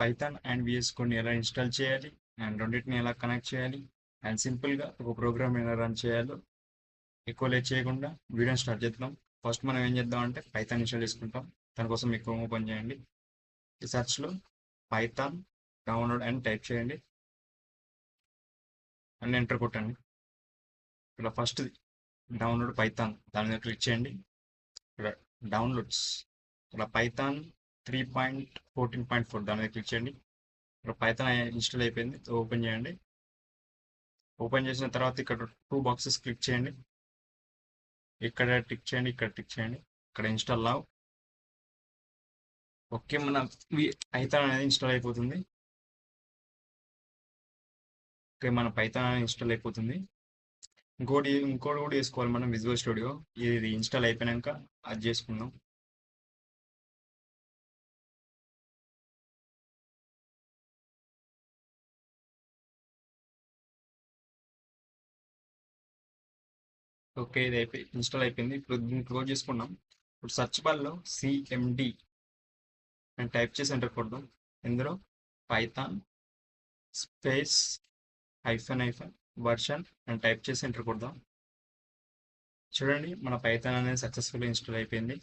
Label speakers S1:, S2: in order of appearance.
S1: Python and VS కోడ్ని ఎలా install చేయాలి అండ్ రెండింటిని ఎలా కనెక్ట్ చేయాలి అండ్ సింపుల్గా ఒక ప్రోగ్రామ్ ఎలా రన్ చేయాలో ఎక్కువ లేట్ చేయకుండా వీడియోని స్టార్ట్ చేద్దాం. ఫస్ట్ మనం ఏం చేద్దాం అంటే పైథాన్ ఇన్స్టాల్ చేసుకుంటాం. దానికోసం మీకు క్రోమ్ ఓపెన్ చేయండి. ఈ సెర్చ్లో పైథాన్ డౌన్లోడ్ అని టైప్ చేయండి అండ్ ఎంటర్ కొట్టండి. ఇక్కడ ఫస్ట్ డౌన్లోడ్ పైథాన్ దాని మీద క్లిక్ చేయండి. ఇక్కడ డౌన్లోడ్స్ ఇక్కడ పైథాన్ 3.14.4 దాని మీద క్లిక్ చేయండి. ఇక్కడ పైథాన్ ఇన్స్టాల్ అయిపోయింది. ఓపెన్ చేయండి. ఓపెన్ చేసిన తర్వాత ఇక్కడ 2 బాక్సెస్ క్లిక్ చేయండి. ఇక్కడ టిక్ చేయండి, ఇక్కడ టిక్ చేయండి. ఇక్కడ ఇన్స్టాల్ నౌ. ఓకే, మన పైథాన్ అనేది ఇన్స్టాల్ అయిపోతుంది. ఓకే, మన పైథాన్ అనేది ఇన్స్టాల్ అయిపోతుంది. ఇంకోటి కూడా వేసుకోవాలి మనం, విజువల్ స్టూడియో. ఇది ఇన్స్టాల్ అయిపోయాక అది చేసుకుందాం. ఓకే, ఇది ఇన్స్టాల్ అయిపోయింది. ఇప్పుడు దీన్ని క్లోజ్ చేసుకున్నాం. ఇప్పుడు సర్చ్ బార్లో సిఎండి అని టైప్ చేసి ఎంటర్ కొడదాం. ఇందులో పైథాన్ స్పేస్ హైఫన్ వర్షన్ అని టైప్ చేసి ఎంటర్ కొడదాం. చూడండి, మన పైథాన్ అనేది సక్సెస్ఫుల్ ఇన్స్టాల్ అయిపోయింది.